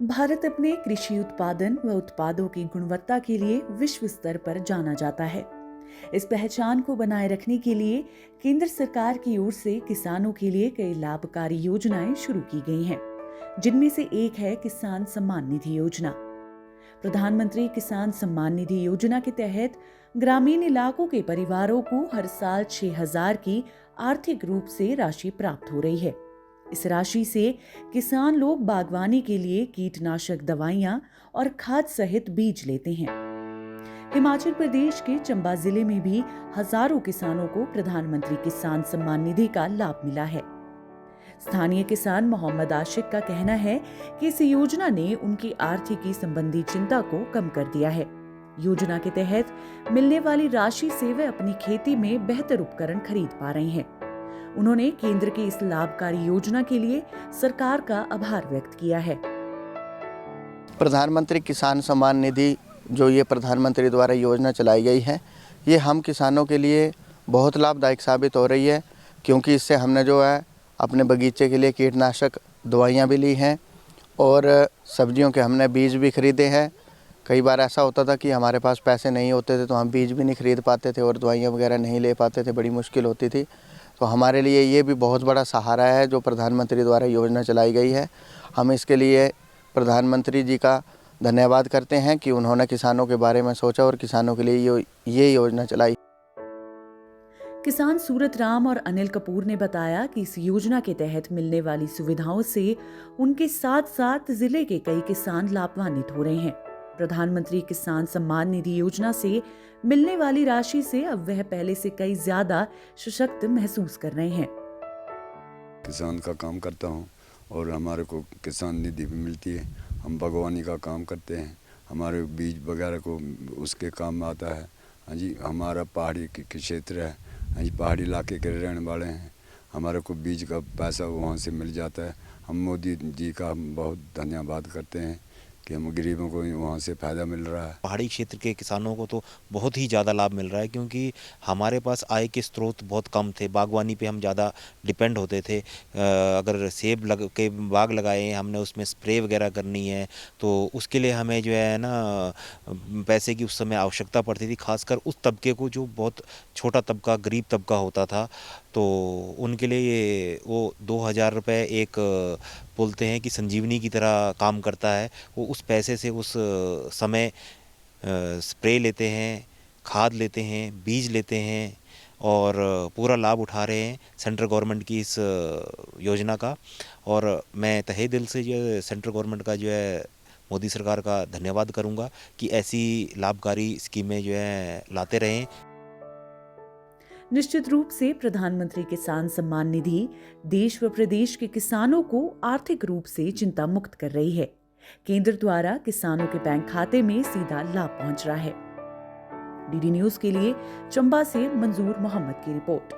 भारत अपने कृषि उत्पादन व उत्पादों की गुणवत्ता के लिए विश्व स्तर पर जाना जाता है। इस पहचान को बनाए रखने के लिए केंद्र सरकार की ओर से किसानों के लिए कई लाभकारी योजनाएं शुरू की गई हैं, जिनमें से एक है किसान सम्मान निधि योजना। प्रधानमंत्री किसान सम्मान निधि योजना के तहत ग्रामीण इलाकों के परिवारों को हर साल 6,000 की आर्थिक रूप से राशि प्राप्त हो रही है। इस राशि से किसान लोग बागवानी के लिए कीटनाशक दवाइयां और खाद सहित बीज लेते हैं। हिमाचल प्रदेश के चंबा जिले में भी हजारों किसानों को प्रधानमंत्री किसान सम्मान निधि का लाभ मिला है। स्थानीय किसान मोहम्मद आशिक का कहना है कि इस योजना ने उनकी आर्थिकी संबंधी चिंता को कम कर दिया है। योजना के तहत मिलने वाली राशि से वे अपनी खेती में बेहतर उपकरण खरीद पा रहे हैं। उन्होंने केंद्र की इस लाभकारी योजना के लिए सरकार का आभार व्यक्त किया है। प्रधानमंत्री किसान सम्मान निधि जो ये प्रधानमंत्री द्वारा योजना चलाई गई है, ये हम किसानों के लिए बहुत लाभदायक साबित हो रही है, क्योंकि इससे हमने जो है अपने बगीचे के लिए कीटनाशक दवाइयाँ भी ली हैं और सब्जियों के हमने बीज भी खरीदे हैं। कई बार ऐसा होता था कि हमारे पास पैसे नहीं होते थे तो हम बीज भी नहीं खरीद पाते थे और दवाइयाँ वगैरह नहीं ले पाते थे, बड़ी मुश्किल होती थी। तो हमारे लिए ये भी बहुत बड़ा सहारा है जो प्रधानमंत्री द्वारा योजना चलाई गई है। हम इसके लिए प्रधानमंत्री जी का धन्यवाद करते हैं कि उन्होंने किसानों के बारे में सोचा और किसानों के लिए ये योजना चलाई। किसान सूरत राम और अनिल कपूर ने बताया कि इस योजना के तहत मिलने वाली सुविधाओं से उनके साथ साथ जिले के कई किसान लाभान्वित हो रहे हैं। प्रधानमंत्री किसान सम्मान निधि योजना से मिलने वाली राशि से अब वह पहले से कई ज्यादा सशक्त महसूस कर रहे हैं। किसान का काम करता हूँ और हमारे को किसान निधि भी मिलती है। हम बागवानी का काम करते हैं, हमारे बीज वगैरह को उसके काम में आता है। हाँ जी, हमारा पहाड़ी क्षेत्र है। हाँ जी, पहाड़ी इलाके के रहने वाले हैं। हमारे को बीज का पैसा वहाँ से मिल जाता है। हम मोदी जी का बहुत धन्यवाद करते हैं कि हम गरीबों को वहाँ से फ़ायदा मिल रहा है। पहाड़ी क्षेत्र के किसानों को तो बहुत ही ज़्यादा लाभ मिल रहा है, क्योंकि हमारे पास आय के स्रोत बहुत कम थे। बागवानी पे हम ज़्यादा डिपेंड होते थे। अगर सेब के बाग लगाए, हमने उसमें स्प्रे वगैरह करनी है तो उसके लिए हमें जो है ना पैसे की उस समय आवश्यकता पड़ती थी, खासकर उस तबके को जो बहुत छोटा तबका, गरीब तबका होता था। तो उनके लिए ये वो 2,000 रुपये एक बोलते हैं कि संजीवनी की तरह काम करता है। वो उस पैसे से उस समय स्प्रे लेते हैं, खाद लेते हैं, बीज लेते हैं और पूरा लाभ उठा रहे हैं सेंट्रल गवर्नमेंट की इस योजना का। और मैं तहे दिल से जो सेंट्रल गवर्नमेंट का जो है मोदी सरकार का धन्यवाद करूंगा कि ऐसी लाभकारी स्कीमें जो है लाते रहें। निश्चित रूप से प्रधानमंत्री किसान सम्मान निधि देश व प्रदेश के किसानों को आर्थिक रूप से चिंता मुक्त कर रही है। केंद्र द्वारा किसानों के बैंक खाते में सीधा लाभ पहुंच रहा है। डीडी न्यूज के लिए चंबा से मंजूर मोहम्मद की रिपोर्ट।